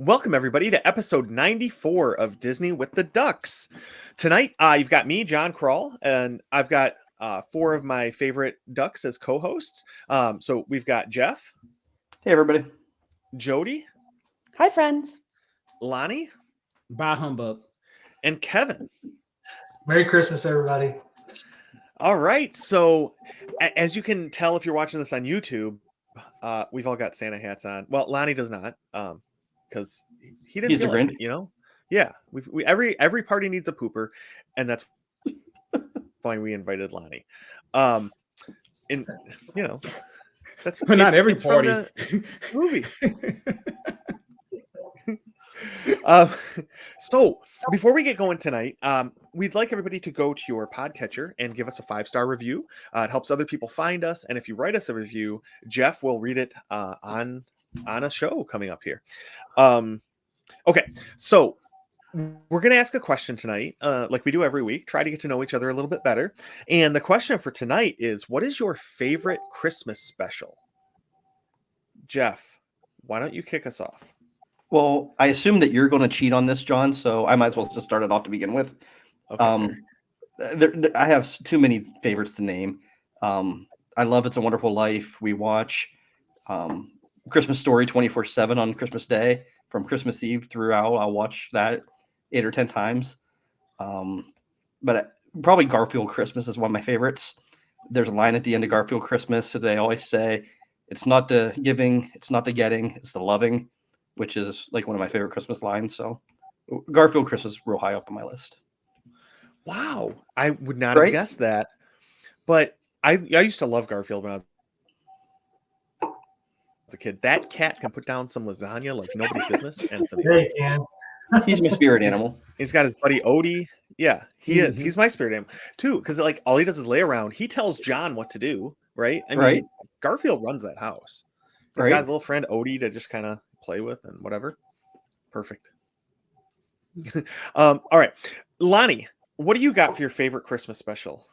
Welcome everybody to episode 94 of Disney with the Ducks. Tonight, you've got me, John Krull, and I've got four of my favorite ducks as co-hosts. So we've got Jeff. Hey, everybody. Jody. Hi, friends. Lonnie. Bah humbug. And Kevin. Merry Christmas, everybody. All right. So as you can tell, if you're watching this on YouTube, we've all got Santa hats on. Well, Lonnie does not, because he didn't feel like it, you know? Yeah. We every party needs a pooper, and that's why we invited Lonnie. And you know, that's but not every party. Movie. So before we get going tonight, we'd like everybody to go to your podcatcher and give us a 5-star review. It helps other people find us, and if you write us a review, Jeff will read it on a show coming up here. Okay, so we're going to ask a question tonight, like we do every week, try to get to know each other a little bit better. And the question for tonight is, what is your favorite Christmas special? Jeff, why don't you kick us off? Well, I assume that you're going to cheat on this, John, so I might as well just start it off to begin with. Okay, I have too many favorites to name. I love It's a Wonderful Life. We watch Christmas Story 24/7 on Christmas Day. From Christmas Eve throughout, I'll watch that 8 or 10 times. But probably Garfield Christmas is one of my favorites. There's a line at the end of Garfield Christmas that they always say, "It's not the giving, it's not the getting, it's the loving," which is like one of my favorite Christmas lines. So Garfield Christmas is real high up on my list. Wow. I would not have guessed that. But I used to love Garfield when I was a kid. That cat can put down some lasagna like nobody's business. And it's amazing. He's my spirit animal. He's got his buddy Odie. Yeah, he is. He's my spirit animal too. Because like all he does is lay around. He tells John what to do, right? I mean, Garfield runs that house. He's got his little friend Odie to just kind of play with and whatever. Perfect. All right, Lonnie, what do you got for your favorite Christmas special?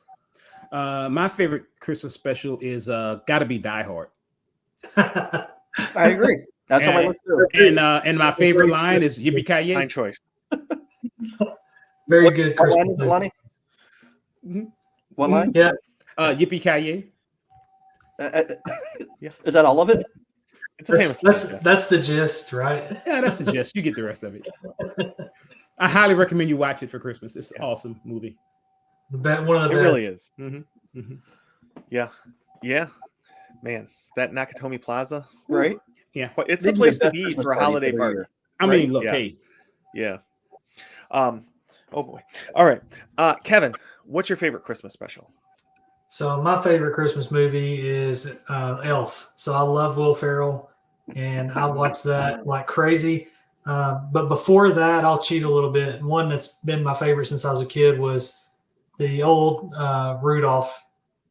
My favorite Christmas special is gotta be Die Hard. I agree. That's on my list too. And my favorite line is "Yippee Ki Yay." Fine choice. Very good. What line is it, Lonnie? What line? Yeah. Yippee Ki Yay. Yeah. Is that all of it? It's a famous that's the gist, right? Yeah, that's the gist. You get the rest of it. I highly recommend you watch it for Christmas. It's an awesome movie. One of the It really is. Mm-hmm. Mm-hmm. Yeah. Man, that Nakatomi Plaza, right? Yeah, it's the place to be for a holiday party. I mean, look, hey. Yeah. Oh boy. All right, Kevin, what's your favorite Christmas special? So my favorite Christmas movie is Elf. So I love Will Ferrell, and I watch that like crazy. But before that, I'll cheat a little bit. One that's been my favorite since I was a kid was the old Rudolph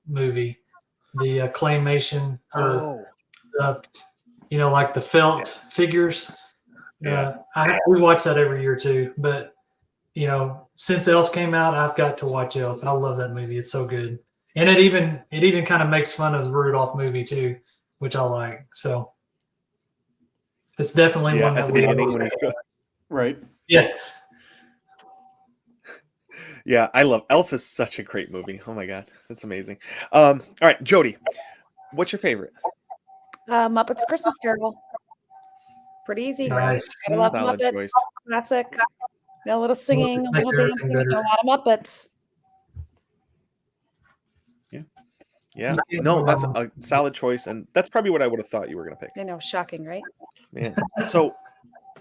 movie, the claymation, like the felt figures. Yeah, we watch that every year too. But since Elf came out, I've got to watch Elf. I love that movie. It's so good. And it even kind of makes fun of the Rudolph movie too, which I like. So it's definitely one that we always right. Yeah. Yeah, I love Elf. Is such a great movie. Oh my god, that's amazing. All right, Jody, what's your favorite? Muppets Christmas Carol. Pretty easy. Nice. I love Solid Muppets. choice. Classic. A little singing, a little Everything dancing, better. a lot of Muppets. Yeah. No, that's a solid choice, and that's probably what I would have thought you were going to pick. I know, shocking, right? Man. So,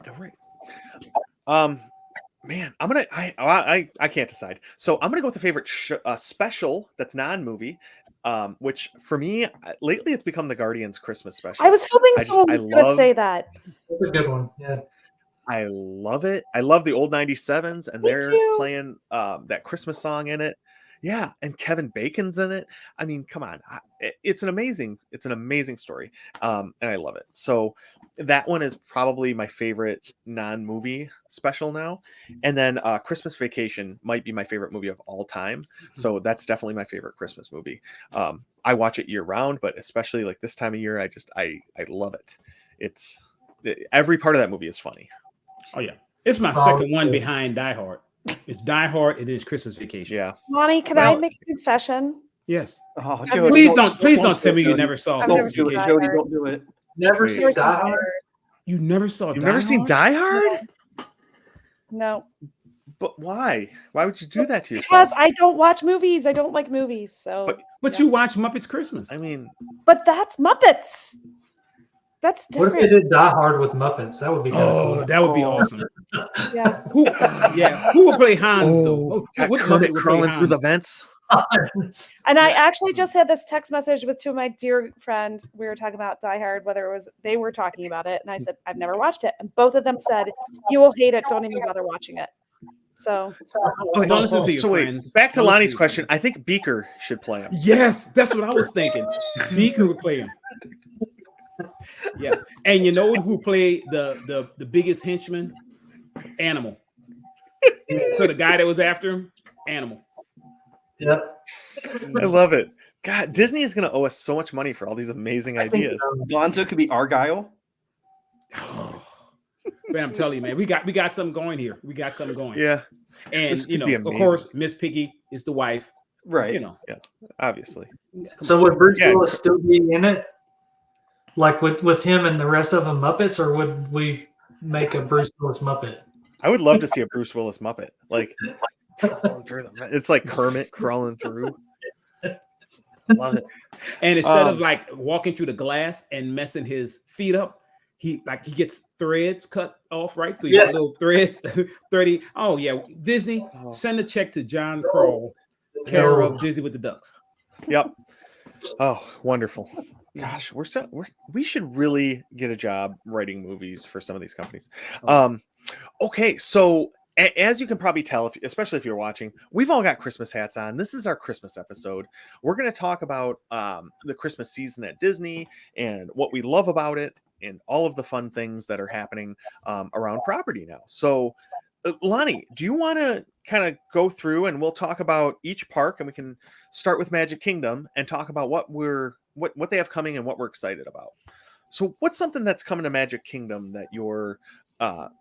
all right. Man, I can't decide. So I'm gonna go with the favorite special that's non-movie, which for me lately it's become the Guardians Christmas special. I was hoping someone was going to say that. That's a good one. Yeah. I love it. I love the old 97s, and they're playing that Christmas song in it. Yeah, and Kevin Bacon's in it. I mean, come on, it's an amazing story, and I love it. So that one is probably my favorite non-movie special now. And then Christmas Vacation might be my favorite movie of all time. So that's definitely my favorite Christmas movie. I watch it year round, but especially like this time of year, I love it. It's every part of that movie is funny. Oh yeah, it's my Oh, second one yeah. behind Die Hard. It's Die Hard and it's Christmas Vacation. Yeah. Lonnie, can I make a confession? Yes. Oh, I've Jody, Please don't tell me you Jody. never saw I've Don't never Christmas seen do it, Die Vacation. Jody. Hard. Don't do it. Never Wait. seen Never seen Die Die Hard. Hard. You never saw You've Die never seen Hard? Die Hard? No, But why? Why would you do that to yourself? because I don't watch movies. I don't like movies. So, But yeah. you watch Muppets Christmas. I mean, But that's Muppets. That's What if they different. did Die Hard with Muppets? That would be kind of cool. that would be Oh. awesome. Yeah. Who would play Hans though? got What Kermit Muppet would play crawling through the Hans? vents. And I actually just had this text message with two of my dear friends. We were talking about Die Hard, whether it was they were talking about it, and I said I've never watched it, and both of them said you will hate it. Don't even bother watching it. So Okay, Don't listen to your so wait, friends. back to Don't listen Lonnie's your question. friends. I think Beaker should play him. Yes, that's what I was thinking. Beaker would play him. Yeah, and you know who played the biggest henchman? Animal. So the guy that was after him, Animal. Yep. I love it. God, Disney is going to owe us so much money for all these amazing I think ideas. Gonzo could be Argyle. Man, I'm telling you, man, we got something going here. We got something going. Yeah, And This you could know, be of amazing. course, Miss Piggy is the wife. Right. You know, obviously. So would Bruce Yeah. Willis still be in it, like with him and the rest of them Muppets, or would we make a Bruce Willis Muppet? I would love to see a Bruce Willis Muppet. Like, crawling through them. It's like Kermit crawling through. Love it. and instead of like walking through the glass and messing his feet up, he gets threads cut off, right? So you got little threads, 30. Oh yeah, Disney, send a check to John Kroll, care of Disney with the Ducks. Yep. Oh, wonderful. Gosh, we should really get a job writing movies for some of these companies. Okay, so as you can probably tell, especially if you're watching, we've all got Christmas hats on. This is our Christmas episode. We're going to talk about the Christmas season at Disney and what we love about it and all of the fun things that are happening around property now. So, Lonnie, do you want to kind of go through and we'll talk about each park, and we can start with Magic Kingdom and talk about what they have coming and what we're excited about. So what's something that's coming to Magic Kingdom that you're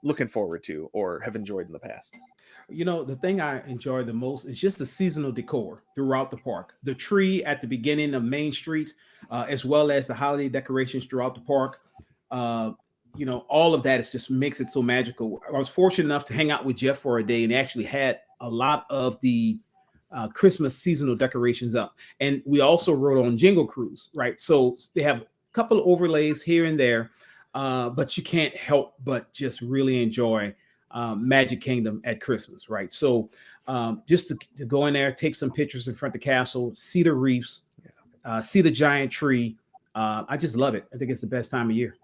looking forward to or have enjoyed in the past? You know, the thing I enjoy the most is just the seasonal decor throughout the park. The tree at the beginning of Main Street, as well as the holiday decorations throughout the park. You know, all of that is just makes it so magical. I was fortunate enough to hang out with Jeff for a day, and they actually had a lot of the Christmas seasonal decorations up. And we also rode on Jingle Cruise, right? So they have a couple of overlays here and there, but you can't help but just really enjoy Magic Kingdom at Christmas, right? So just to go in there, take some pictures in front of the castle, see the reefs, see the giant tree. I just love it. I think it's the best time of year.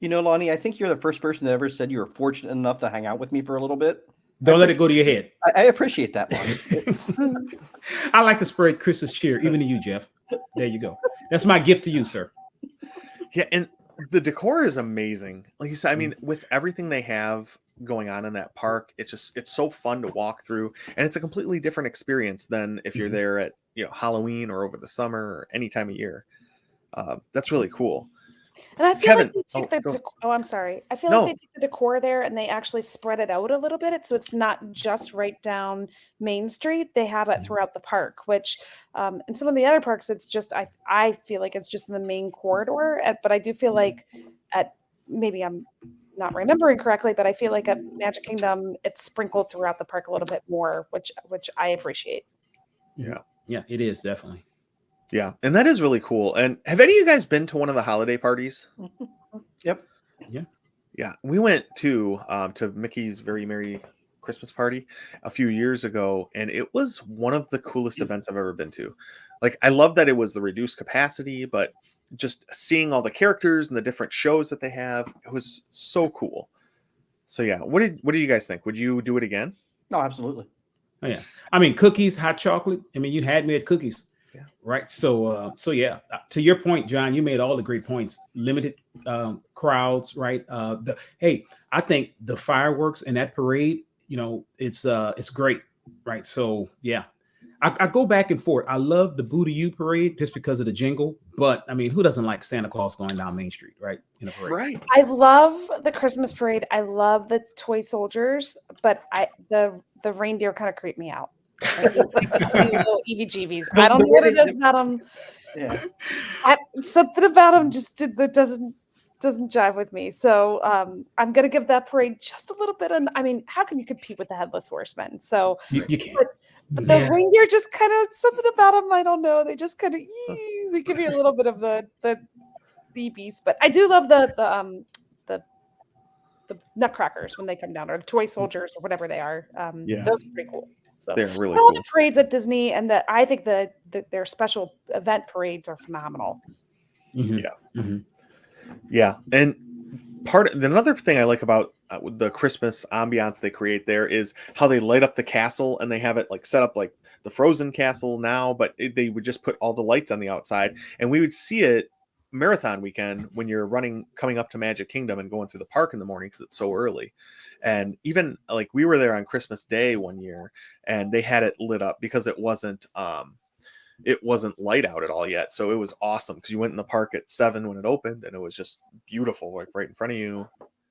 You know, Lonnie, I think you're the first person that ever said you were fortunate enough to hang out with me for a little bit. Don't let it go to your head. I appreciate that, Lonnie. I like to spread Christmas cheer, even to you, Jeff. There you go. That's my gift to you, sir. Yeah, and the decor is amazing. Like you said, I mean, with everything they have going on in that park, it's so fun to walk through, and it's a completely different experience than if you're there at Halloween or over the summer or any time of year. That's really cool. And I feel Kevin, like they take I'm sorry. I feel like they take the decor there and they actually spread it out a little bit. So it's not just right down Main Street. They have it throughout the park, which in some of the other parks, it's just I feel like it's just in the main corridor. But I do feel like maybe I'm not remembering correctly, but I feel like at Magic Kingdom, it's sprinkled throughout the park a little bit more, which I appreciate. Yeah. Yeah, it is definitely. Yeah, and that is really cool. And have any of you guys been to one of the holiday parties? Yep. Yeah, we went to Mickey's Very Merry Christmas Party a few years ago, and it was one of the coolest events I've ever been to. Like, I love that it was the reduced capacity, but just seeing all the characters and the different shows that they have, it was so cool. So yeah, what do you guys think? Would you do it again? No, absolutely. Oh yeah. I mean, cookies, hot chocolate. I mean, you had me at cookies. Yeah. Right. So yeah, to your point, John, you made all the great points. Limited crowds, right? Hey, I think the fireworks and that parade, it's great, right? So yeah, I go back and forth. I love the Boo to You parade just because of the jingle, but I mean, who doesn't like Santa Claus going down Main Street, right? In a parade. Right. I love the Christmas parade. I love the toy soldiers, but the reindeer kind of creep me out. Like, little EVGBs. I don't know what it is about them. Yeah. Something about them that doesn't jive with me. So I'm gonna give that parade just a little bit. I mean, how can you compete with the headless horseman? So You can't. but those Yeah. reindeer just kind of something about them. I don't know. They just kind of they give me a little bit of the beast. But I do love the nutcrackers when they come down, or the toy soldiers, or whatever they are. Yeah. Those are pretty cool. So They're really all cool. the parades at Disney, and I think their special event parades are phenomenal. Mhm. Yeah. Mhm. Yeah, and another thing I like about the Christmas ambiance they create there is how they light up the castle, and they have it like set up like the Frozen castle now, but they would just put all the lights on the outside, and we would see it marathon weekend when you're coming up to Magic Kingdom and going through the park in the morning because it's so early. And even like we were there on Christmas Day one year, and they had it lit up because it wasn't light out at all yet. So it was awesome because you went in the park at 7 when it opened, and it was just beautiful, like right in front of you.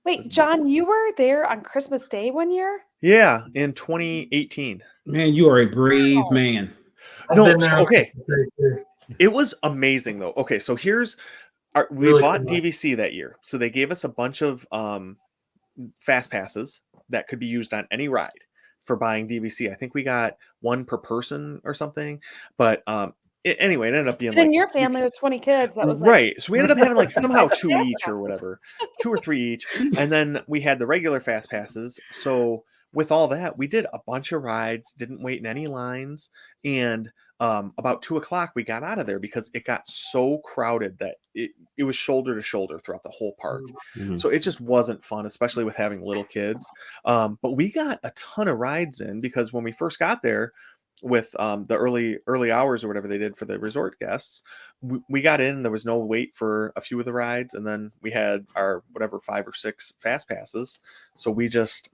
Wait, John, you were there on Christmas Day one year? Yeah, in 2018. Man, you are a brave man. I've No, been there on okay. Christmas Day, too. It was amazing though. Okay, so we Really bought cool. DVC that year. So they gave us a bunch of fast passes that could be used on any ride for buying DVC. I think we got one per person or something. But anyway, it ended up being But in like your family with 20 kids, that was like right. So we ended up having like somehow Fast 2 each or passes. whatever, 2 or 3 each. And then we had the regular fast passes. So with all that, we did a bunch of rides, didn't wait in any lines. And about 2:00 we got out of there because it got so crowded that it was shoulder to shoulder throughout the whole park. Mhm. So it just wasn't fun, especially with having little kids. But we got a ton of rides in because when we first got there with the early hours or whatever they did for the resort guests, we got in, there was no wait for a few of the rides, and then we had our whatever 5 or 6 fast passes, so we just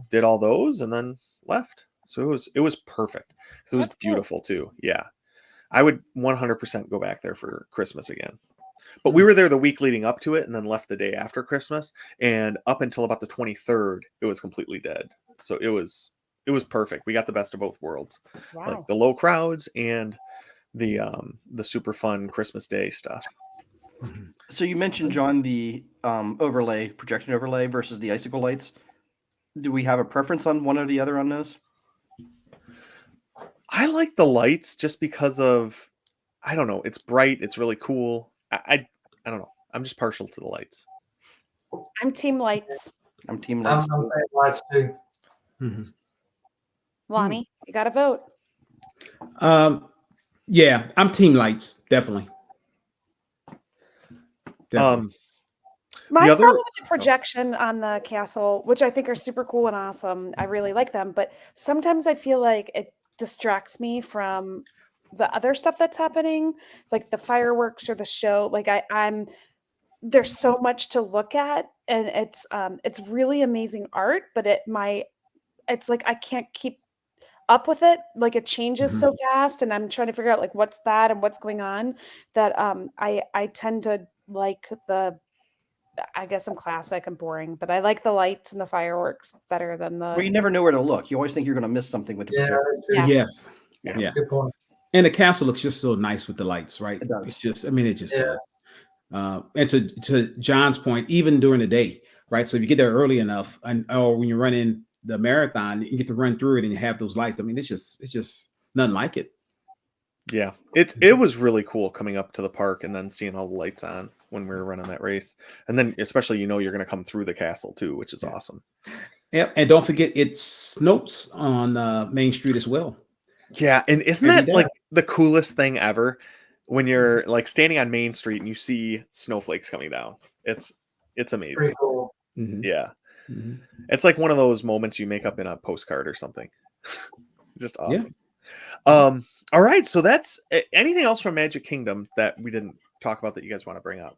did all those and then left. So it was perfect. So it was That's cool. beautiful too. Yeah, I would 100% go back there for Christmas again. But we were there the week leading up to it and then left the day after Christmas, and up until about the 23rd it was completely dead. So it was perfect. We got the best of both worlds. Wow. Like the low crowds and the super fun Christmas Day stuff. So you mentioned, John, the projection overlay versus the icicle lights. Do we have a preference on one or the other on those? I like the lights just because of, I don't know, it's bright, it's really cool. I don't know. I'm just partial to the lights. I'm team lights. I'm team I'm lights. saying lights too. Mhm. Lonnie, you got to vote. Yeah, I'm team lights, definitely. My other- problem with the projection on the castle, which I think are super cool and awesome, I really like them, but sometimes I feel like it distracts me from the other stuff that's happening, like the fireworks or the show. Like I'm there's so much to look at, and it's really amazing art, but it's like I can't keep up with it. Like it changes so fast, and I'm trying to figure out like what's that and what's going on, that I tend to like I guess I'm classic and boring, but I like the lights and the fireworks better than Well, you the never know where to look. You always think you're going to miss something with the Yeah, projection. that's true. Yeah. Yes. Yeah. Yeah. Good point. And the castle looks just so nice with the lights, right? It does. It's just, I mean, it just Yeah. does. And to John's point, even during the day, right? So if you get there early enough, or when you're running the marathon, you get to run through it and you have those lights. I mean, it's just nothing like it. Yeah, it was really cool coming up to the park and then seeing all the lights on when we were running that race, and then especially you're going to come through the castle too, which is awesome. Yep. And don't forget, it's Snopes on Main Street as well. Yeah, and isn't Every that day. like the coolest thing ever when you're like standing on Main Street and you see snowflakes coming down? It's amazing. Pretty cool. Mhm. Yeah, Mhm. it's like one of those moments you make up in a postcard or something. Just Yeah. awesome. All right, so that's anything else from Magic Kingdom that we didn't talk about that you guys want to bring up?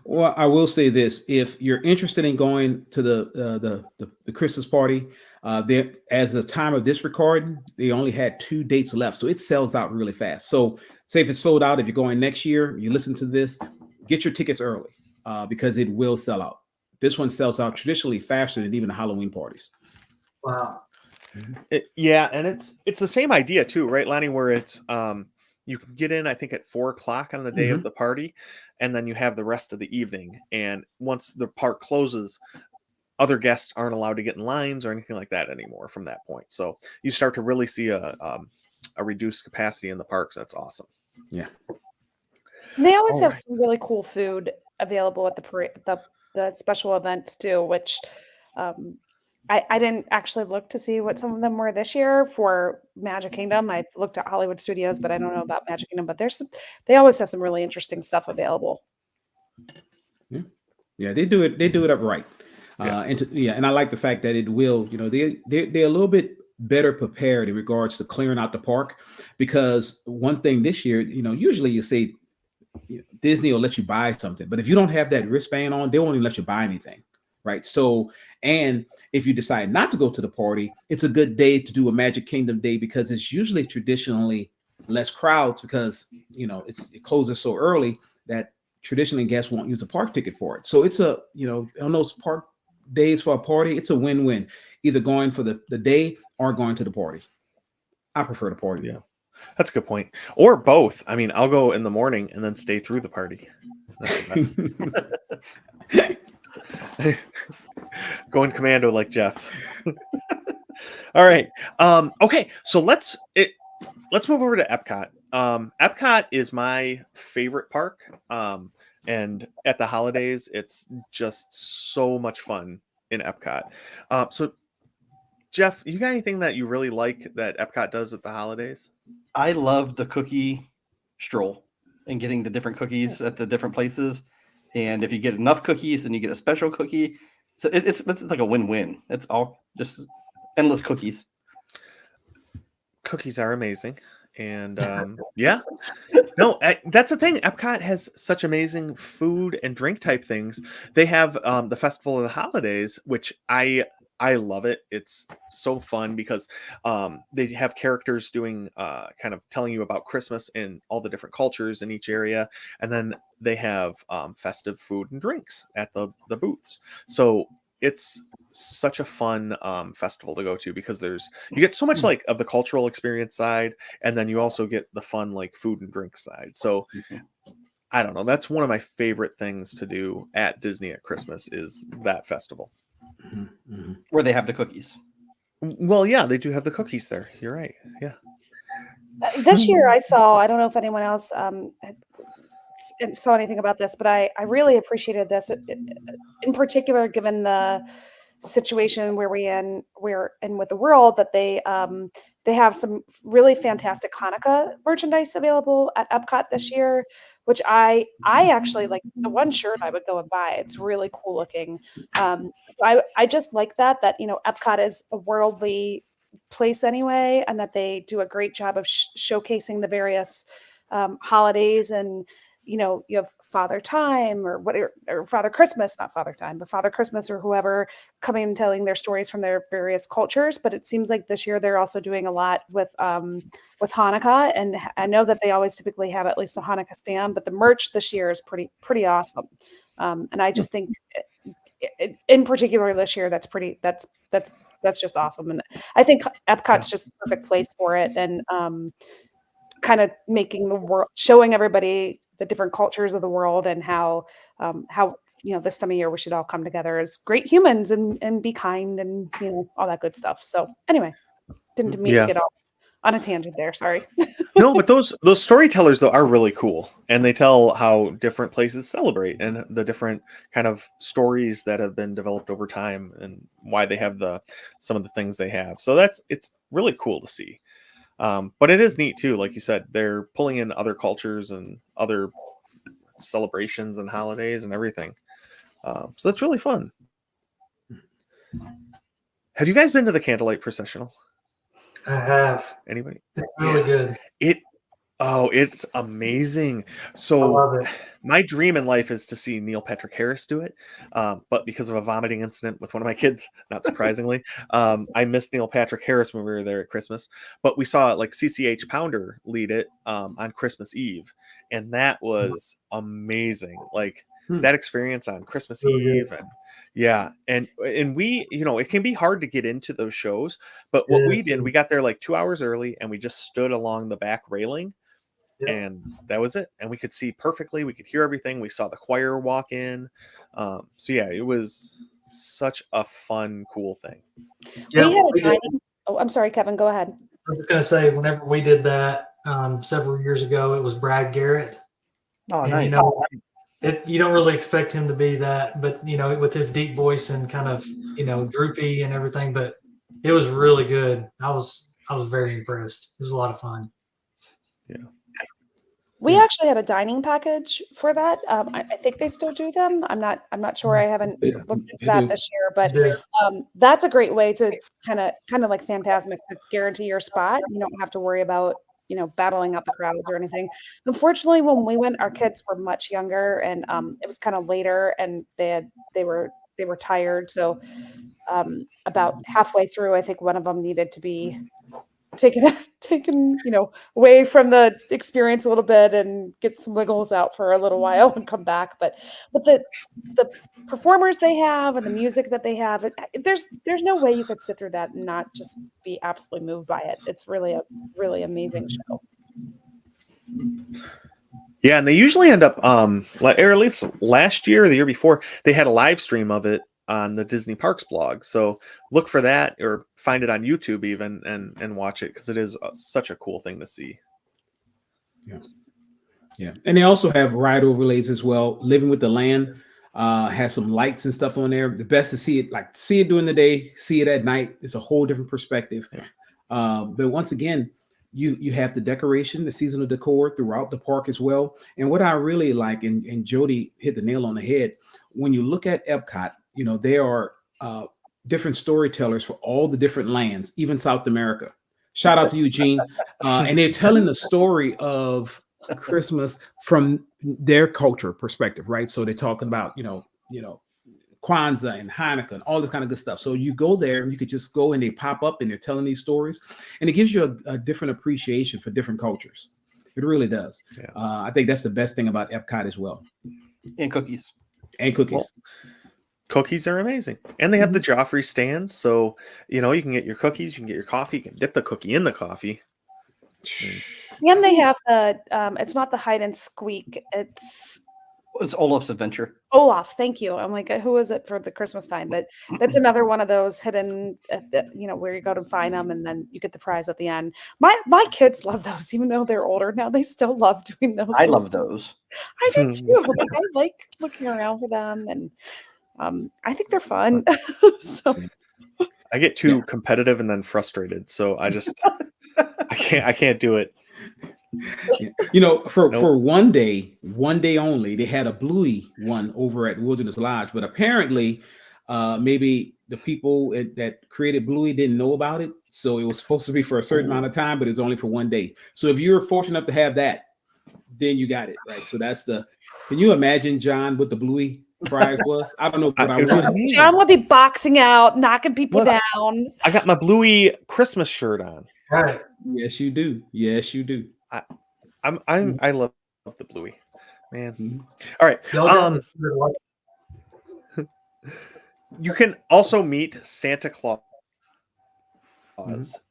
Well, I will say this: if you're interested in going to the Christmas party, As the time of this recording, they only had 2 dates left, so it sells out really fast. So, say if it's sold out, if you're going next year, you listen to this, get your tickets early because it will sell out. This one sells out traditionally faster than even the Halloween parties. Wow. Yeah, and it's the same idea too, right, Lonnie? Where it's you can get in, I think, at 4 o'clock on the day of the party, and then you have the rest of the evening. And once the park closes, other guests aren't allowed to get in lines or anything like that anymore from that point. So you start to really see a reduced capacity in the parks. That's awesome. Yeah. And they always All have right. some really cool food available at the special events too, which I didn't actually look to see what some of them were this year for Magic Kingdom. I've looked at Hollywood Studios, but I don't know about Magic Kingdom. But they always have some really interesting stuff available. Yeah, they do it up right. And I like the fact that it will, they're a little bit better prepared in regards to clearing out the park, because one thing this year, usually you say Disney will let you buy something, but if you don't have that wristband on, they won't even let you buy anything, right? So, and if you decide not to go to the party, it's a good day to do a Magic Kingdom day, because it's usually traditionally less crowds, because it closes so early that traditionally guests won't use a park ticket for it. So it's on those park days for a party, it's a win-win, either going for the day or going to the party. I prefer the party. Yeah, that's a good point. Or both. I mean, I'll go in the morning and then stay through the party. That's the best. Going commando like Jeff. All right. Okay, so let's move over to Epcot. Epcot is my favorite park. And at the holidays, it's just so much fun in Epcot. So Jeff, you got anything that you really like that Epcot does at the holidays? I love the cookie stroll and getting the different cookies at the different places. And if you get enough cookies, then you get a special cookie. So it's like a win-win. It's all just endless cookies. Cookies are amazing. And yeah, no, that's the thing. Epcot has such amazing food and drink type things. They have the Festival of the Holidays, which I love it. It's so fun because they have characters doing kind of telling you about Christmas and all the different cultures in each area, and then they have festive food and drinks at the booths. So it's such a fun festival to go to, because you get so much like of the cultural experience side, and then you also get the fun like food and drink side. So I don't know, that's one of my favorite things to do at Disney at Christmas is that festival. Where they have the cookies. Well, yeah, they do have the cookies there. You're right. Yeah. This year I don't know if anyone else saw anything about this, but I really appreciated this in particular, given the situation we're in with the world, that they have some really fantastic Hanukkah merchandise available at Epcot this year, which I actually like. The one shirt I would go and buy. It's really cool looking. I just like that Epcot is a worldly place anyway, and that they do a great job of showcasing the various holidays. And you have Father Time or Father Christmas, not Father Time, but Father Christmas, or whoever coming and telling their stories from their various cultures. But it seems like this year they're also doing a lot with Hanukkah, and I know that they always typically have at least a Hanukkah stand, but the merch this year is pretty awesome. And I just think, in particular this year, that's just awesome. And I think Epcot's just the perfect place for it, and kind of making the world, showing everybody the different cultures of the world, and how this time of year we should all come together as great humans and be kind, and all that good stuff. So anyway, didn't mean to get off on a tangent there. Sorry. No, but those storytellers though are really cool, and they tell how different places celebrate and the different kind of stories that have been developed over time and why they have some of the things they have. So it's really cool to see. But it is neat too, like you said, they're pulling in other cultures and other celebrations and holidays and everything. So that's really fun. Have you guys been to the candlelight processional? I have. Anybody? It's really good. Oh, it's amazing. I So love it. my dream in life is to see Neil Patrick Harris do it. But because of a vomiting incident with one of my kids, not surprisingly, I missed Neil Patrick Harris when we were there at Christmas. But we saw like CCH Pounder lead it on Christmas Eve. And that was amazing. Like Hmm. that experience on Christmas Really good. Eve. And yeah. And we, it can be hard to get into those shows. But what we Yes. did, we got there like 2 hours early and we just stood along the back railing Yep. and that was it. And we could see perfectly. We could hear everything. We saw the choir walk in. So yeah, it was such a fun, cool thing. Yeah, We had a we did. dining. Oh, I'm sorry, Kevin. Go ahead. I was just going to say, whenever we did that several years ago, it was Brad Garrett. Oh, And, nice. you know, you don't really expect him to be that, but, you know, with his deep voice and kind of, you know, droopy and everything, but it was really good. I was very impressed. It was a lot of fun. Yeah. We actually had a dining package for that. I think they still do them. I'm not sure. I haven't They- looked into they that do. this year, but Yeah. that's a great way to kind of like Fantasmic to guarantee your spot. You don't have to worry about battling out the crowds or anything. Unfortunately, when we went, our kids were much younger, and it was kind of later, and they were tired. So about halfway through, I think one of them needed to be taken away from the experience a little bit and get some wiggles out for a little while and come back. But the performers they have and the music that they have, there's no way you could sit through that and not just be absolutely moved by it. It's really a really amazing show. Yeah, and they usually end up or at least last year or the year before, they had a live stream of it on the Disney Parks blog. So look for that or find it on YouTube even and watch it because it is such a cool thing to see. Yeah, and they also have ride overlays as well. Living with the Land has some lights and stuff on there. The best to see it during the day, see it at night. It's a whole different perspective. But once again, you have the decoration, the seasonal decor throughout the park as well. And what I really like, and Jody hit the nail on the head, when you look at Epcot, there are different storytellers for all the different lands, even South America. Shout out to you, Gene. And they're telling the story of Christmas from their culture perspective, right? So they're talking about, Kwanzaa and Hanukkah and all this kind of good stuff. So you go there and you could just go and they pop up and they're telling these stories, and it gives you a different appreciation for different cultures. It really does. Yeah. I think that's the best thing about Epcot as well. And cookies. And cookies. Well, cookies are amazing, and they have the Joffrey stands, so you can get your cookies, you can get your coffee, you can dip the cookie in the coffee. And they have the it's not the hide and squeak, it's Olaf's Adventure. Olaf. Thank you. I'm like, who is it for the Christmas time? But that's another one of those hidden, where you go to find them and then you get the prize at the end. My kids love those, even though they're older now. They still love doing those. I love those. I do too. Like, I like looking around for them, and I think they're fun. So I get too competitive and then frustrated, so I just I can't do it. For one day only, they had a Bluey one over at Wilderness Lodge, but apparently maybe the people that created Bluey didn't know about it, so it was supposed to be for a certain amount of time, but it's only for one day. So if you're fortunate enough to have that, then you got it, right? So can you imagine, John, what the Bluey prize was? I don't know what I would. John would be boxing out, knocking people down. I got my Bluey Christmas shirt on. Right. Yes, you do. Yes, you do. I love the Bluey, man. Mhm. All right. You can also meet Santa Claus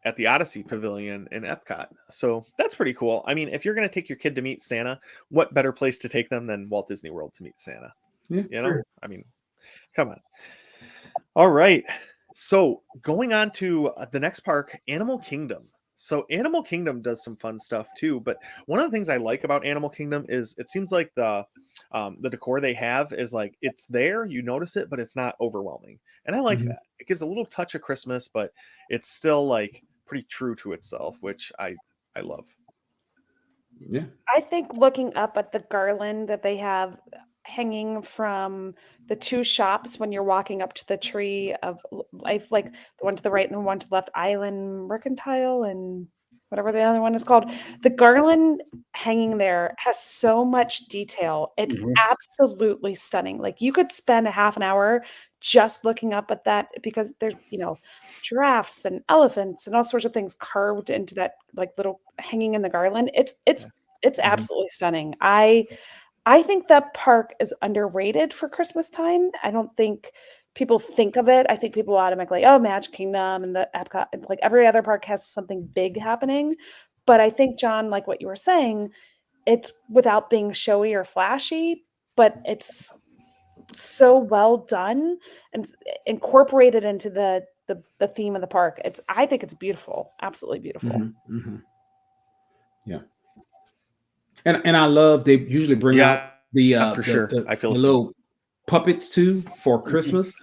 at the Odyssey Pavilion in Epcot. So that's pretty cool. I mean, if you're going to take your kid to meet Santa, what better place to take them than Walt Disney World to meet Santa? Yeah, sure. I mean, come on. All right. So going on to the next park, Animal Kingdom. So Animal Kingdom does some fun stuff too, but one of the things I like about Animal Kingdom is it seems like the decor they have is like it's there, you notice it, but it's not overwhelming, and I like that. It gives a little touch of Christmas, but it's still like pretty true to itself, which I love. Yeah, I think looking up at the garland that they have hanging from the two shops when you're walking up to the tree of life, like the one to the right and the one to the left, Island Mercantile and whatever the other one is called. The garland hanging there has so much detail. It's absolutely stunning. Like you could spend a half an hour just looking up at that because there's, giraffes and elephants and all sorts of things carved into that like little hanging in the garland. It's absolutely stunning. I think that park is underrated for Christmas time. I don't think people think of it. I think people automatically, oh, Magic Kingdom and the Epcot, and like every other park has something big happening. But I think, John, like what you were saying, it's without being showy or flashy, but it's so well done and incorporated into the theme of the park. I think it's beautiful, absolutely beautiful. Yeah. And I love they usually bring out for sure. I feel the little puppets too for Christmas.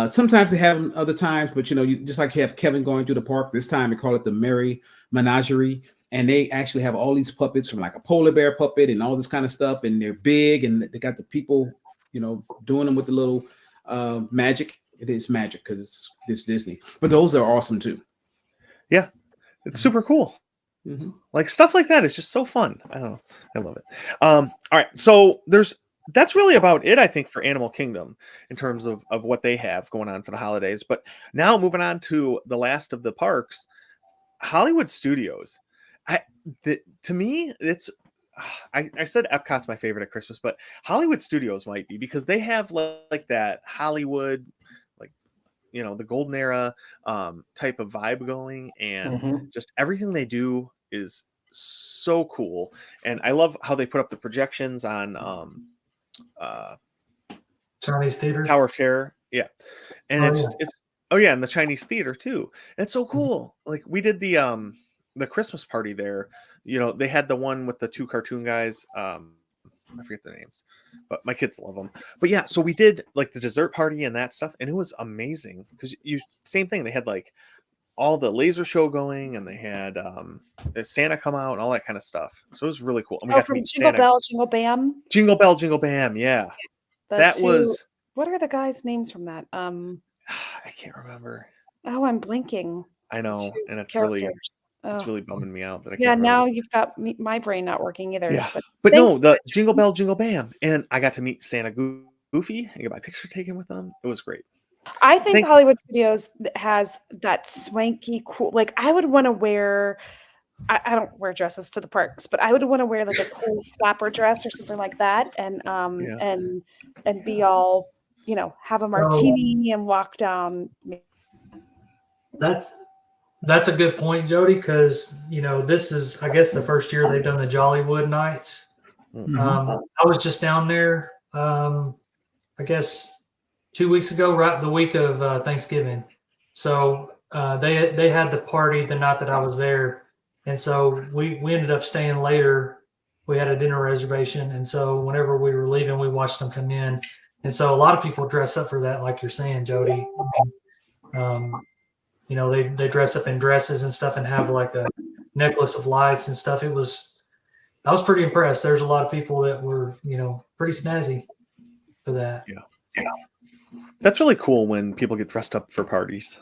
Sometimes they have them other times, but you just like you have Kevin going through the park. This time they call it the Merry Menagerie, and they actually have all these puppets from like a polar bear puppet and all this kind of stuff, and they're big and they got the people, doing them with the little magic. It is magic because it's Disney, but those are awesome too. Yeah, it's super cool. Like stuff like that is just so fun. I don't know. I love it. All right. So that's really about it, I think, for Animal Kingdom in terms of what they have going on for the holidays. But now moving on to the last of the parks, Hollywood Studios. To me, it's I said Epcot's my favorite at Christmas, but Hollywood Studios might be because they have like that Hollywood, the golden era type of vibe going, and just everything they do is so cool. And I love how they put up the projections on Chinese theater, Tower of Terror. Yeah. And and the Chinese theater too. And it's so cool. Like we did the Christmas party there. They had the one with the two cartoon guys. I forget their names, but my kids love them. But yeah, so we did like the dessert party and that stuff, and it was amazing because same thing. They had like all the laser show going, and they had Santa come out and all that kind of stuff. So it was really cool. And we got from to meet Jingle Santa. Bell, Jingle Bam. Jingle Bell, Jingle Bam. Yeah, was. What are the guys' names from that? I can't remember. Oh, I'm blinking. I know, and it's really bumming me out that I can't remember. Now you've got my brain not working either. Yeah, but no, the Jingle Bell, Jingle Bam, and I got to meet Santa Goofy and get my picture taken with them. It was great. I think Hollywood Studios has that swanky, cool. Like I would want to wear. I don't wear dresses to the parks, but I would want to wear like a cool flapper dress or something like that, and be all have a martini and walk down. That's a good point, Jody, because this is, I guess, the first year they've done the Jollywood nights. I was just down there, I guess 2 weeks ago, right the week of Thanksgiving. So they had the party the night that I was there, and so we ended up staying later. We had a dinner reservation, and so whenever we were leaving, we watched them come in. And so a lot of people dress up for that, like you're saying, Jody. They dress up in dresses and stuff and have like a necklace of lights and stuff. I was pretty impressed. There's a lot of people that were, pretty snazzy for that. Yeah. That's really cool when people get dressed up for parties.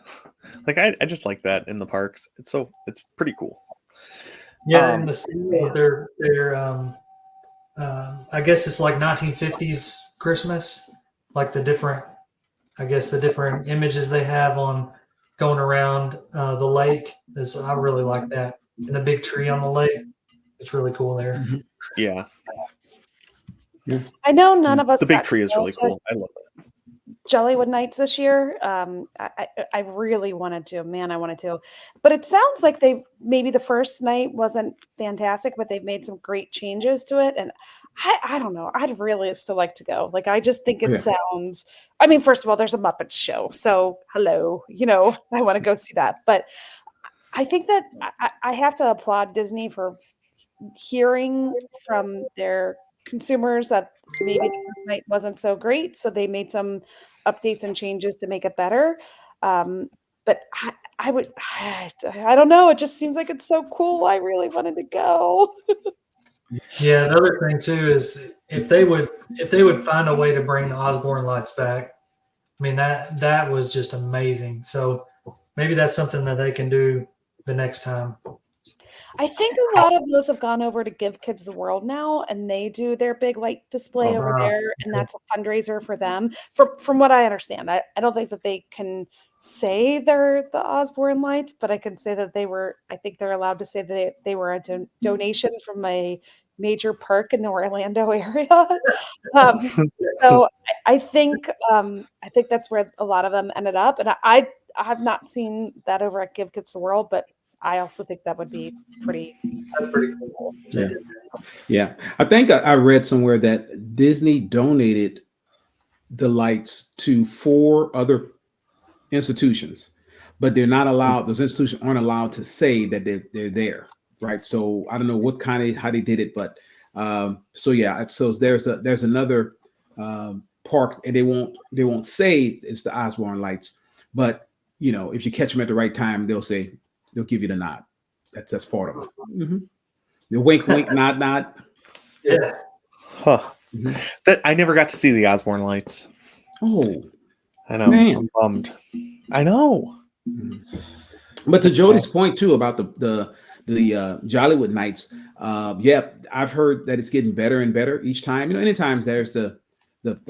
Like I just like that in the parks. It's pretty cool. Yeah, and they're I guess it's like 1950s Christmas, like the different images they have on going around the lake. I really like that. And the big tree on the lake. It's really cool there. Yeah. I know none of us. The big tree is really cool. I love it. Jollywood nights this year. I really wanted to. Man, I wanted to. But it sounds like maybe the first night wasn't fantastic, but they've made some great changes to it. And I don't know. I'd really still like to go. Like, I just think it sounds. I mean, first of all, there's a Muppets show, so hello. I want to go see that. But I think that I have to applaud Disney for hearing from their consumers that maybe the first night wasn't so great, so they made some updates and changes to make it better. But I don't know. It just seems like it's so cool. I really wanted to go. Yeah, another thing too is if they would find a way to bring the Osborne lights back, I mean that was just amazing. So maybe that's something that they can do the next time. I think a lot of those have gone over to Give Kids the World now, and they do their big light display over there, and that's a fundraiser for them. From what I understand, I don't think that they can say they're the Osborne Lights, but I can say that I think they're allowed to say that they were a donation from a major park in the Orlando area. So I think that's where a lot of them ended up, and I have not seen that over at Give Kids the World, but I also think that would be pretty. That's pretty cool. Yeah. Yeah. I think I read somewhere that Disney donated the lights to 4 other institutions, but they're not allowed, those institutions aren't allowed to say that they're there. Right. So I don't know how they did it, but so yeah, so there's another park, and they won't say it's the Osborne Lights, but if you catch them at the right time, they'll give you the nod. That's part of it. Mm-hmm. The wink, wink, nod, nod. Yeah. Huh. Mm-hmm. That I never got to see the Osborne Lights. Oh, I know. Man. I'm bummed. I know. Mm-hmm. But to Jody's point too about the Jollywood Nights, yeah, I've heard that it's getting better and better each time. Anytime there's the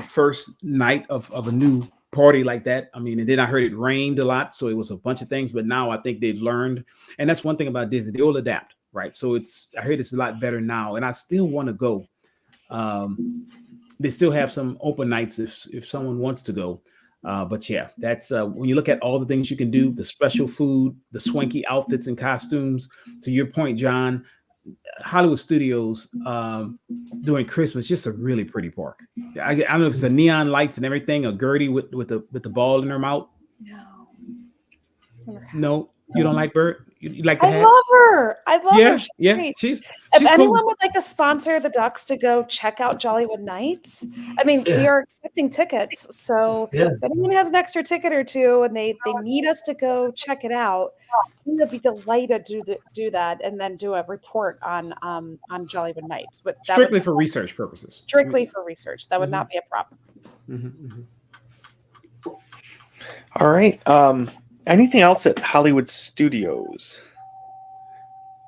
first night of a new party like that. I mean, and then I heard it rained a lot, so it was a bunch of things. But now I think they've learned, and that's one thing about Disney; they will adapt, right? So I heard it's a lot better now, and I still want to go. They still have some open nights if someone wants to go. But yeah, that's when you look at all the things you can do, the special food, the swanky outfits and costumes. To your point, John, Hollywood Studios during Christmas, just a really pretty park. I don't know if it's the neon lights and everything, or Gertie with the ball in her mouth. No, you don't like Bert? You like the hat? Love her. I love her. She's great. She's if anyone cool. would like to sponsor the Ducks to go check out Jollywood Nights, I mean, we are accepting tickets. So if anyone has an extra ticket or two and they need us to go check it out, we would be delighted to do that and then do a report on Jollywood Nights. But strictly for research purposes. Strictly for research. That would not be a problem. Mm-hmm. All right. Anything else at Hollywood Studios?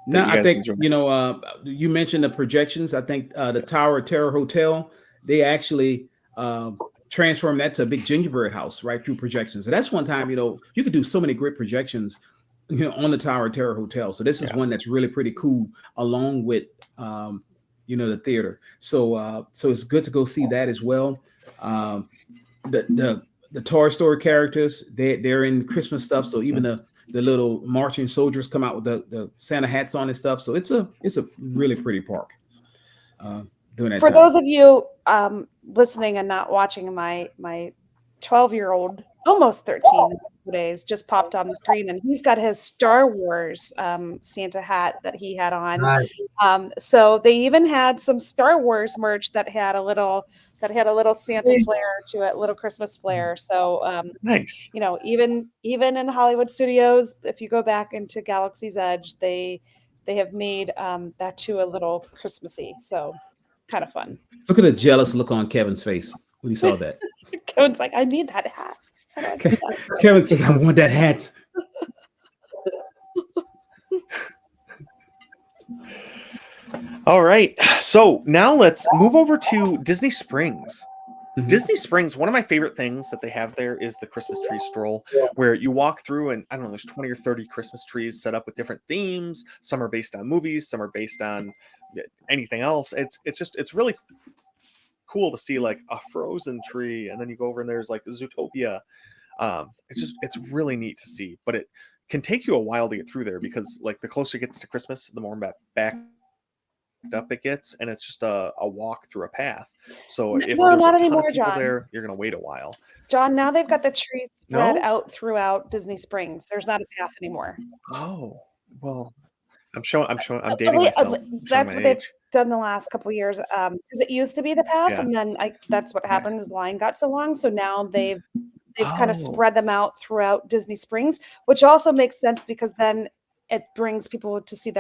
No, I think, you mentioned the projections. I think the Tower of Terror Hotel, they actually transformed that to a big gingerbread house right through projections. So that's one time, you could do so many great projections, on the Tower of Terror Hotel. So this is one that's really pretty cool, along with, the theater. So it's good to go see that as well. The Toy Story characters, they're in Christmas stuff. So even the little marching soldiers come out with the Santa hats on and stuff. So it's a really pretty park. Doing that for those of you listening and not watching, my 12-year-old, almost 13 days, just popped on the screen, and he's got his Star Wars Santa hat that he had on. Nice. So they even had some Star Wars merch that had a little Santa flair to it, little Christmas flair. So nice. Even in Hollywood Studios, if you go back into Galaxy's Edge, they have made that too a little Christmassy. So kind of fun. Look at the jealous look on Kevin's face when he saw that. Kevin's like, I need that hat. Kevin says, I want that hat. All right. So now let's move over to Disney Springs. Mm-hmm. Disney Springs, one of my favorite things that they have there is the Christmas tree stroll, where you walk through and I don't know, there's 20 or 30 Christmas trees set up with different themes. Some are based on movies, some are based on anything else. It's really cool to see like a Frozen tree, and then you go over and there's like Zootopia. It's really neat to see, but it can take you a while to get through there because like the closer it gets to Christmas, the more back up it gets, and it's just a walk through a path. So if there's not a ton anymore, of people John. there, you're gonna wait a while. John, now they've got the trees spread out throughout Disney Springs. There's not a path anymore. Oh well, I'm dating myself. That's what they've done the last couple of years. Because it used to be the path, and then that's what happened is the line got so long. So now they've kind of spread them out throughout Disney Springs, which also makes sense because then it brings people to see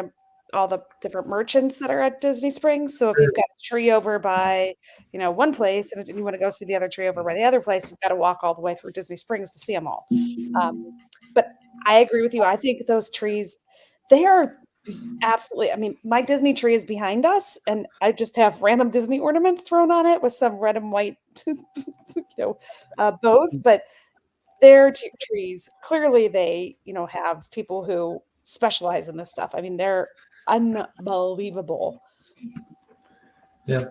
all the different merchants that are at Disney Springs. So if you've got a tree over by, one place and you want to go see the other tree over by the other place, you've got to walk all the way through Disney Springs to see them all. But I agree with you. I think those trees, they are Absolutely. I mean, my Disney tree is behind us, and I just have random Disney ornaments thrown on it with some red and white, bows. But their trees, clearly, they have people who specialize in this stuff. I mean, they're unbelievable. Yeah.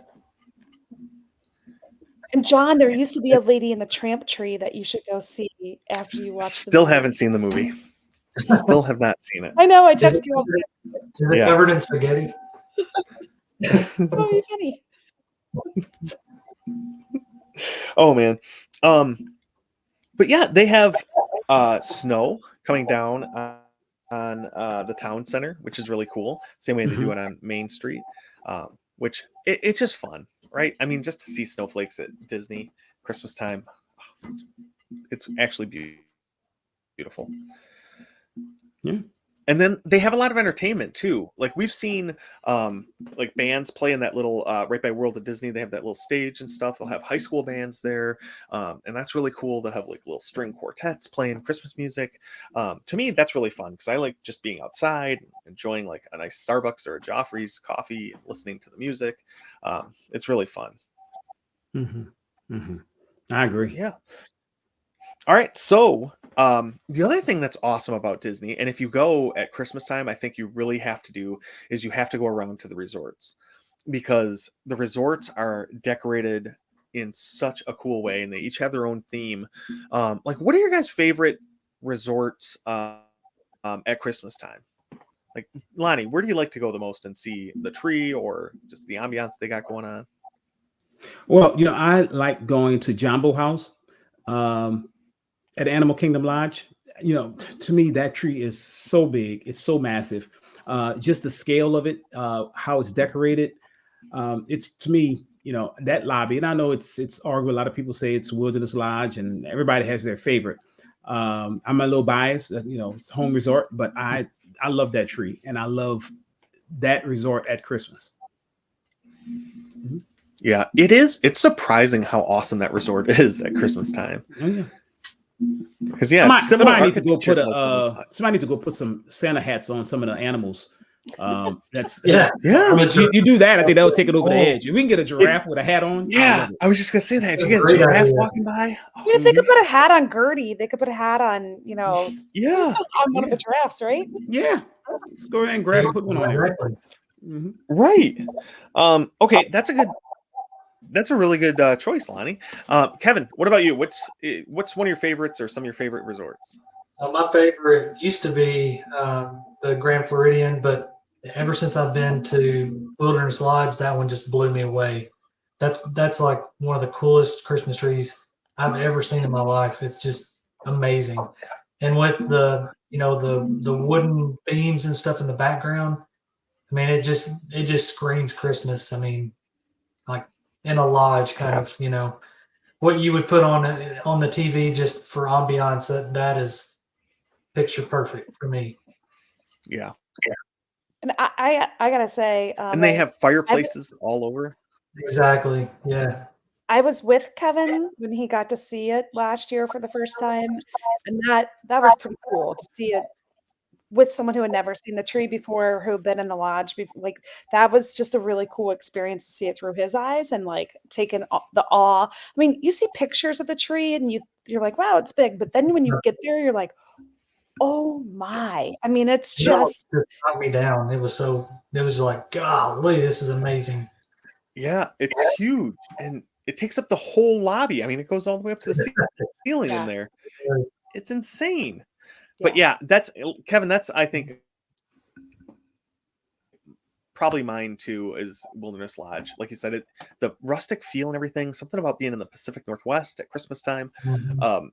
And John, there used to be a Lady in the Tramp tree that you should go see after you watch. Still haven't seen the movie. Still have not seen it. I know. I text you all the time. Is it covered in spaghetti? Oh, you funny. Oh man. But yeah, they have snow coming down on the town center, which is really cool. Same way they do it on Main Street, which it's just fun, right? I mean, just to see snowflakes at Disney Christmas time, it's actually beautiful. Yeah. And then they have a lot of entertainment too. Like we've seen like bands play in that little right by World of Disney. They have that little stage and stuff. They'll have high school bands there. And that's really cool to have like little string quartets playing Christmas music. To me, that's really fun because I like just being outside, enjoying like a nice Starbucks or a Joffrey's coffee, listening to the music. It's really fun. I agree. Yeah. All right. So the other thing that's awesome about Disney, and if you go at Christmas time, I think you really have to do is you have to go around to the resorts because the resorts are decorated in such a cool way and they each have their own theme. Like, what are your guys' favorite resorts at Christmas time? Like, Lonnie, where do you like to go the most and see the tree or just the ambiance they got going on? Well, I like going to Jumbo House. At Animal Kingdom Lodge, to me, that tree is so big. It's so massive. Just the scale of it, how it's decorated. It's to me, that lobby, and I know it's argued. A lot of people say it's Wilderness Lodge and everybody has their favorite. I'm a little biased, it's home resort, but I love that tree and I love that resort at Christmas. Yeah, it is. It's surprising how awesome that resort is at Christmas time. Oh, yeah. Because somebody need to go put some Santa hats on some of the animals. That's yeah. You do that, I think that would take it over the edge. If we can get a giraffe with a hat on, I was just gonna say that if you get a giraffe walking by, if they could put a hat on Gertie, they could put a hat on, on one of the giraffes, right? Yeah, let's go ahead and grab and put one on there. Right. Okay, that's a really good choice, Lonnie. Kevin, what about you? What's one of your favorites or some of your favorite resorts? So my favorite used to be the Grand Floridian, but ever since I've been to Wilderness Lodge, that one just blew me away. That's like one of the coolest Christmas trees I've ever seen in my life. It's just amazing. And with the the wooden beams and stuff in the background, I mean it just screams Christmas. I mean, like in a lodge kind of, what you would put on the TV just for ambiance. That is picture perfect for me. Yeah. And I gotta say, and they have fireplaces all over. Exactly. Yeah. I was with Kevin when he got to see it last year for the first time, and that was pretty cool to see it with someone who had never seen the tree before, who had been in the lodge before. Like, that was just a really cool experience to see it through his eyes and like taking the awe. I mean, you see pictures of the tree and you're like, wow, it's big. But then when you get there, you're like, oh my. I mean, it's just knocked me down. It was like, golly, this is amazing. Yeah, it's huge. And it takes up the whole lobby. I mean, it goes all the way up to the ceiling in there. It's insane. But yeah, that's Kevin. That's, I think, probably mine too, is Wilderness Lodge. Like you said, the rustic feel and everything, something about being in the Pacific Northwest at Christmas time.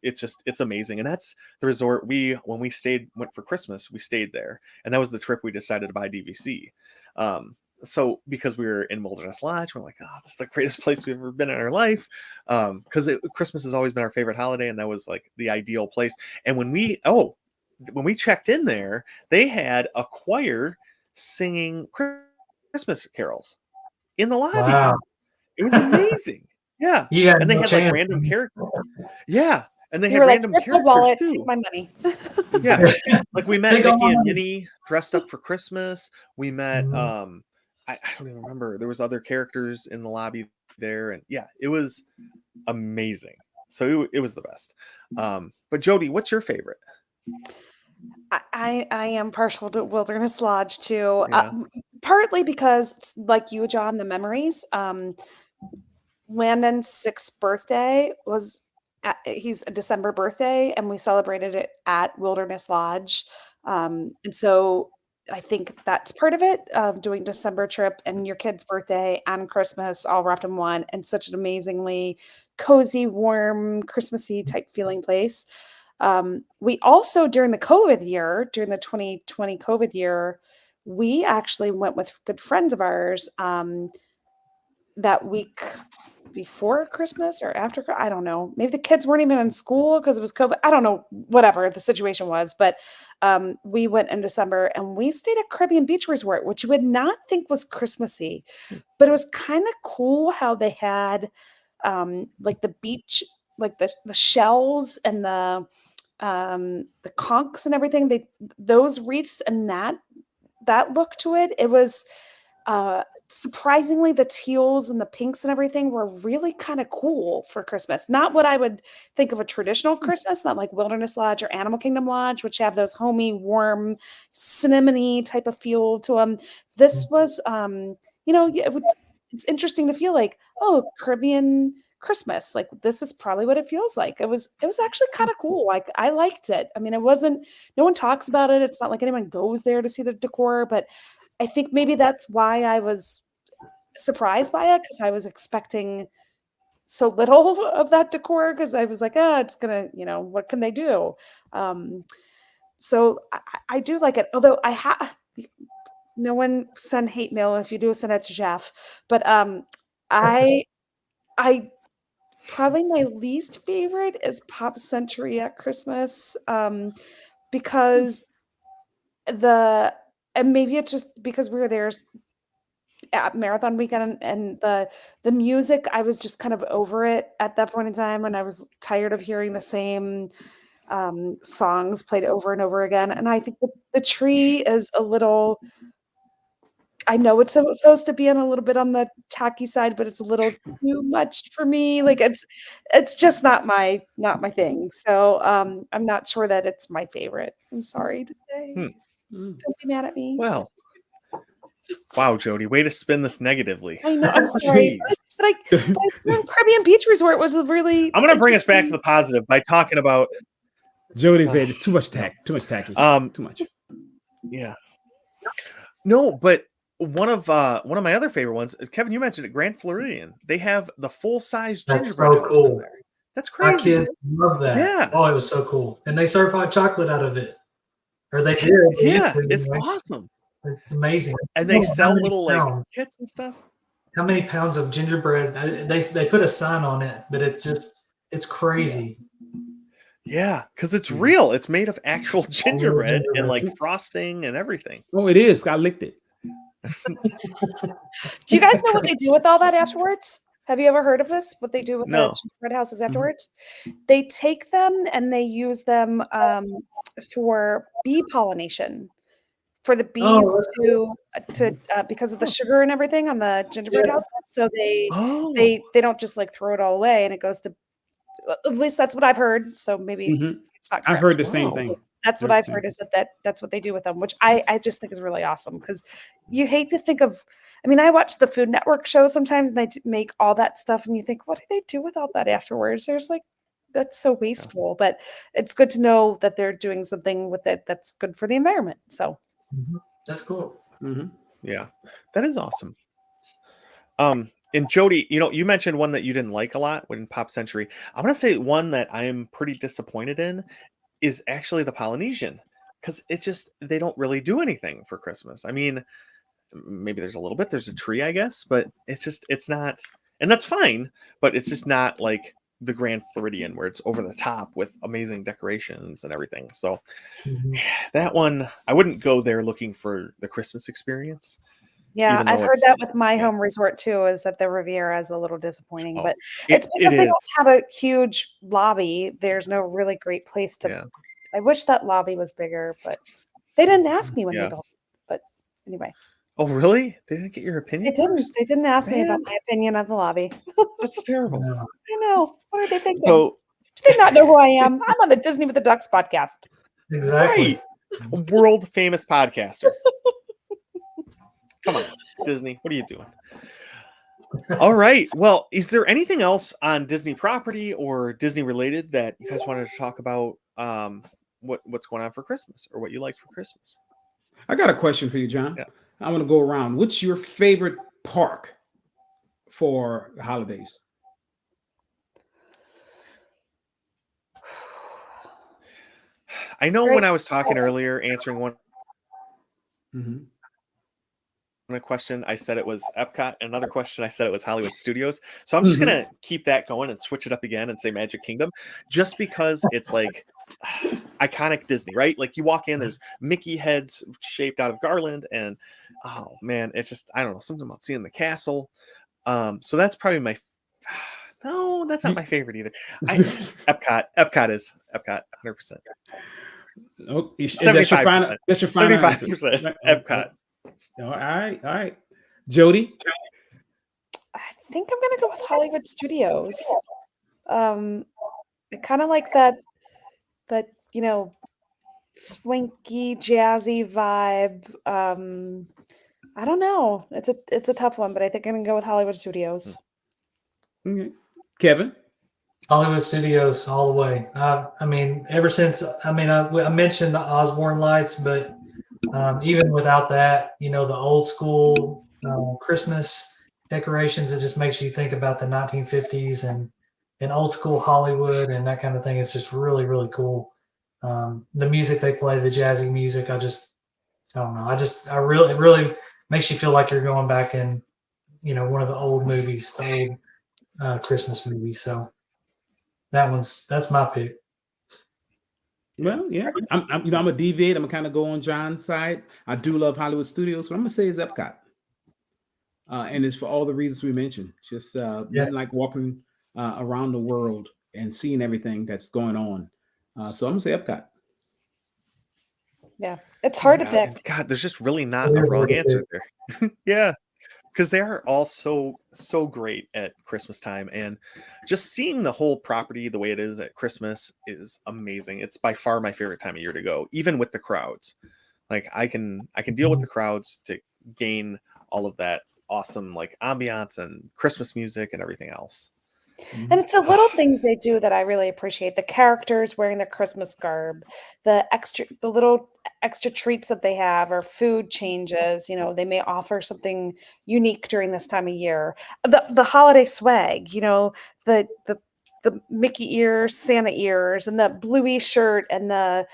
It's amazing. And that's the resort when we went for Christmas, we stayed there. And that was the trip we decided to buy DVC. So because we were in Wilderness Lodge, we're like, this is the greatest place we've ever been in our life. Because Christmas has always been our favorite holiday, and that was like the ideal place. And when we checked in there, they had a choir singing Christmas carols in the lobby. Wow. It was amazing. Yeah. And they had like random characters. Yeah. And they You had were like, random "Here's my characters wallet. too. Take my money." Yeah. Like we met Take all Mickey my and money. Minnie dressed up for Christmas. We met Mhm. I don't even remember. There was other characters in the lobby there, and yeah, it was amazing. So it was the best. But Jody, what's your favorite? I am partial to Wilderness Lodge too, Yeah. partly because it's like you, John, the memories. Landon's 6th birthday was he's a December birthday, and we celebrated it at Wilderness Lodge. And so I think that's part of it, doing December trip and your kid's birthday and Christmas all wrapped in one, and such an amazingly cozy, warm, Christmassy type feeling place. We also, during the COVID year, during the 2020 COVID year, we actually went with good friends of ours. That week before Christmas or after, I don't know. Maybe the kids weren't even in school because it was COVID. I don't know, whatever the situation was. But we went in December and we stayed at Caribbean Beach Resort, which you would not think was Christmassy, but it was kind of cool how they had like the beach, like the shells and the conchs and everything. Those wreaths and that look to it. It was surprisingly, the teals and the pinks and everything were really kind of cool for Christmas. Not what I would think of a traditional Christmas, not like Wilderness Lodge or Animal Kingdom Lodge, which have those homey, warm, cinnamony type of feel to them. This was, it's interesting to feel like, oh, Caribbean Christmas. Like this is probably what it feels like. It was actually kind of cool. Like I liked it. I mean, it wasn't. No one talks about it. It's not like anyone goes there to see the decor, but I think maybe that's why I was surprised by it because I was expecting so little of that decor because I was like, oh, it's gonna, what can they do? Um, so I do like it. Although no one send hate mail. If you do, send it to Jeff. But I I probably my least favorite is Pop Century at Christmas because and maybe it's just because we were there at marathon weekend and the music, I was just kind of over it at that point in time, and I was tired of hearing the same songs played over and over again. And I think the tree is a little, I know it's supposed to be on a little bit on the tacky side, but it's a little too much for me. Like it's just not my thing. So I'm not sure that it's my favorite. I'm sorry to say. Hmm. Don't be mad at me. Well, wow, Jody, way to spin this negatively. I know, I'm sorry, Jeez. but Caribbean Beach Resort was a really I'm gonna bring us back to interesting. the positive by talking about Jody said it's too much no. too much tacky. Too much. Yeah. No, but one of my other favorite ones, Kevin, you mentioned it, Grand Floridian. They have the full-size That's gingerbread so house in cool. there. That's My crazy. kids love that. Yeah. Oh, it was so cool. And they serve hot chocolate out of it. Or they did. They used Yeah, to, it's anyway. awesome. It's amazing. And I they don't know sell little like kits and stuff. how many pounds of gingerbread? They put a sign on it, but it's crazy. Yeah, because it's real. It's made of actual gingerbread and gingerbread. like frosting and everything. Oh, it is. I licked it. Do you guys know what they do with all that afterwards? Have you ever heard of this? What they do with the No. gingerbread houses afterwards? They take them and they use them for bee pollination, for the bees Oh, that's cool. to because of the sugar and everything on the gingerbread Yeah. houses. So Oh, they don't just like throw it all away, and it goes to, at least that's what I've heard. So maybe Mhm. it's not I've correct. heard the same Wow. thing. That's what Heard the I've same heard thing. is that's what they do with them, which I just think is really awesome because you hate to think of. I mean, I watch the Food Network show sometimes, and they make all that stuff, and you think, what do they do with all that afterwards? There's like, that's so wasteful, but it's good to know that they're doing something with it that's good for the environment. So Mhm. That's cool. Mhm. yeah, that is awesome. And Jody, you mentioned one that you didn't like a lot when Pop Century. I'm gonna say one that I'm pretty disappointed in is actually the Polynesian, because it's just they don't really do anything for Christmas. I mean, maybe there's a little bit, there's a tree, I guess, but it's not, and that's fine, but it's just not like the Grand Floridian where it's over the top with amazing decorations and everything. So Mhm. that one, I wouldn't go there looking for the Christmas experience. Yeah, even I've though heard it's that with my yeah. home resort too, is that the Riviera is a little disappointing, Oh, but it it's because they is. don't have a huge lobby. There's no really great place to. Yeah. I wish that lobby was bigger, but they didn't ask me when they Yeah. built it. But anyway, Oh, really? They didn't get your they opinion didn't. first? They didn't ask me about Man, my opinion of the lobby. that's terrible. No. I know. What are they thinking? So, Do they not know who I am? I'm on the Disney with the Ducks podcast. Exactly. right, world famous podcaster. Come on, Disney, what are you doing? All right. Well, is there anything else on Disney property or Disney related that you guys wanted to talk about? What's going on for Christmas or what you like for Christmas? I got a question for you, John. Yeah. I want to go around. What's your favorite park for the holidays? I know Great. when I was talking earlier, answering one Mm-hmm. question, I said it was Epcot. Another question, I said it was Hollywood Studios. So I'm just gonna keep that going and switch it up again and say Magic Kingdom, just because it's like iconic Disney, right? Like you walk in, there's Mickey heads shaped out of garland, and oh man, it's just I don't know something about seeing the castle. So that's probably my. No, that's not my favorite either. Epcot is Epcot 100%. Oh, that's your 75%. final. That's your final 75% answer. Epcot. All right, all right. Jody. I think I'm gonna go with Hollywood Studios. I kind of like that swanky, jazzy vibe. I don't know. It's a tough one, but I think I'm gonna go with Hollywood Studios. Okay. Kevin. Hollywood Studios all the way. I mean, ever since I mentioned the Osborne lights, but even without that, the old school Christmas decorations, it just makes you think about the 1950s and old school Hollywood and that kind of thing. It's just really, really cool. The music they play, the jazzy music, I don't know. It really makes you feel like you're going back in, one of the old movies, the old Christmas movies. So that's my pick. Well, yeah, I'm a deviate. I'm gonna kind of go on John's side. I do love Hollywood Studios, but I'm gonna say it's Epcot, and it's for all the reasons we mentioned. Just nothing like walking around the world and seeing everything that's going on. So I'm gonna say Epcot. Yeah, it's hard to Yeah, pick. and God, there's just really not a wrong answer there. Yeah, because they are all so great at Christmas time, and just seeing the whole property the way it is at Christmas is amazing. It's by far my favorite time of year to go, even with the crowds. Like I can deal with the crowds to gain all of that awesome like ambiance and Christmas music and everything else. And it's the little things they do that I really appreciate. The characters wearing their Christmas garb, the little extra treats that they have, or food changes. They may offer something unique during this time of year. The holiday swag, the Mickey ears, Santa ears, and the bluey shirt, and the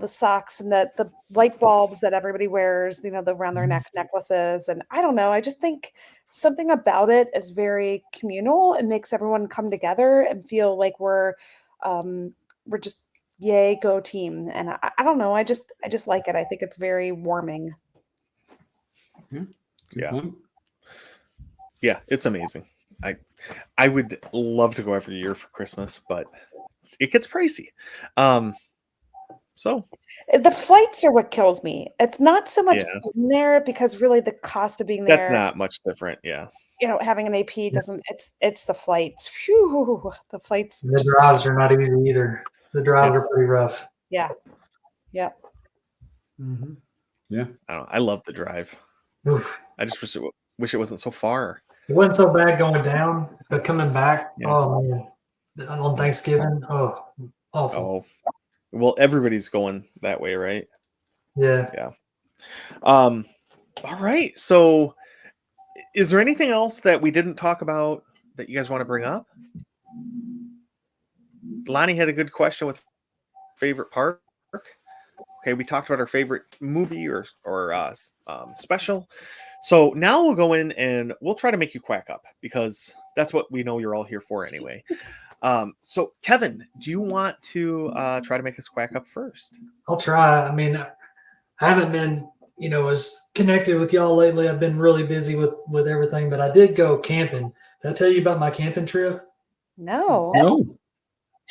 socks, and the light bulbs that everybody wears. The around their neck necklaces, and I don't know. I just think something about it is very communal and makes everyone come together and feel like we're just yay go team. And I don't know. I just like it. I think it's very warming. Yeah, it's amazing. I would love to go every year for Christmas, but it gets pricey. So The flights are what kills me. It's not so much being there, because really the cost of being that's there, not much different. Yeah. Having an AP doesn't. It's the flights. Phew, the flights. The drives are not easy either. The drives are pretty rough. Yeah. Yep. Mm-hmm. Yeah. I don't know. I love the drive. Oof. I just wish it wasn't so far. It wasn't so bad going down, but coming back, Yeah. oh man, on Thanksgiving, awful. Oh, well, everybody's going that way, right? Yeah. Yeah. All right. So, is there anything else that we didn't talk about that you guys want to bring up? Lonnie had a good question with favorite park. Okay, we talked about our favorite movie or special. So now we'll go in and we'll try to make you quack up, because that's what we know you're all here for anyway. So Kevin, do you want to try to make us quack up first? I'll try. I mean, I haven't been, as connected with y'all lately. I've been really busy with everything, but I did go camping. Did I tell you about my camping trip? No. No.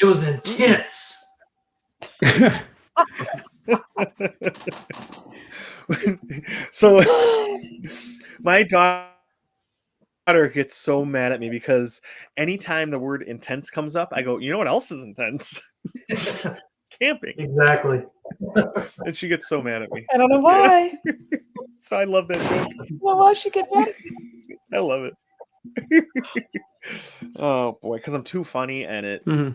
It was intense. So my daughter gets so mad at me because anytime the word intense comes up, I go, you know what else is intense? Camping. Exactly. And she gets so mad at me. I don't know why. So I love that joke. Well, why she get mad? I love it. Oh boy, because I'm too funny and it Mhm.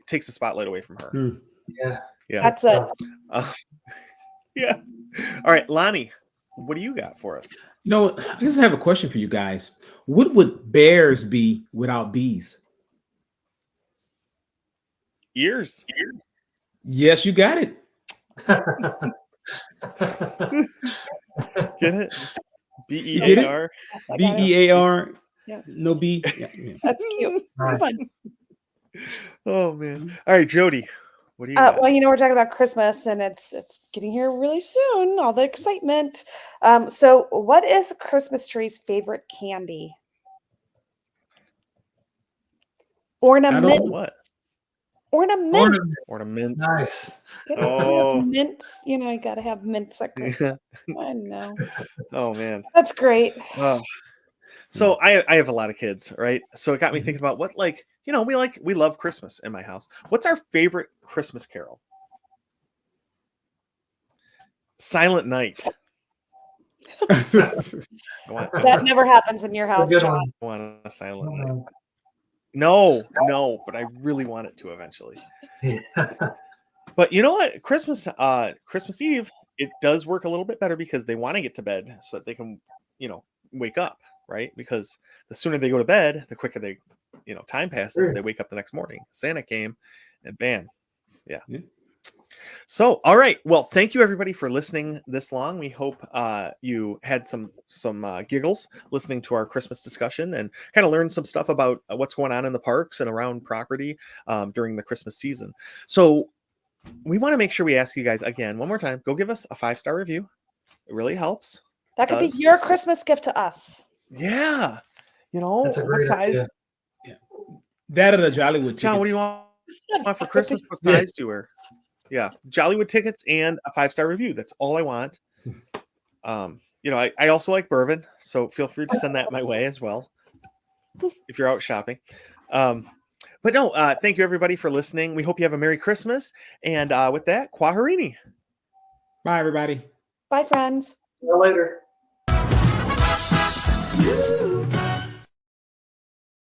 takes the spotlight away from her. Mm. Yeah. Yeah. That's it. Yeah. All right, Lonnie, what do you got for us? I just have a question for you guys. What would bears be without bees? Ears. Yes, you got it. Get it? You get it? BEAR. Yes, I got it. BEAR. Yeah. No B. Yeah. That's cute. Nice. Fun. Oh man. All right, Jody, what do you got? Well, we're talking about Christmas, and it's getting here really soon. All the excitement. So, what is a Christmas tree's favorite candy? Ornament. What? Ornament. Ornament. Nice. Oh. Mints. You gotta have mints at Christmas. Yeah. I know. Oh man. That's great. Oh. So I have a lot of kids, right? So it got me thinking about what, we love Christmas in my house. What's our favorite Christmas carol? Silent Night. That never happens in your house, Good John. one. I want a Silent Night. No, but I really want it to eventually. Yeah. But you know what? Christmas Eve, it does work a little bit better because they want to get to bed so that they can, wake up, right? Because the sooner they go to bed, the quicker they, time passes. Sure. They wake up the next morning. Santa came, and bam, yeah. Yeah. So, all right. Well, thank you everybody for listening this long. We hope you had some giggles listening to our Christmas discussion and kind of learned some stuff about what's going on in the parks and around property during the Christmas season. So, we want to make sure we ask you guys again one more time. Go give us a 5-star review. It really helps. That could be your Christmas gift to us. Yeah. That's a what great size? idea. That or the Jollywood tickets. John, what do you want for Christmas? What size do you wear? Yeah, Jollywood tickets and a 5-star review. That's all I want. I also like bourbon, so feel free to send that my way as well if you're out shopping. But no, thank you everybody for listening. We hope you have a Merry Christmas. And with that, Kwaharini. Bye, everybody. Bye, friends. See you later. Woo!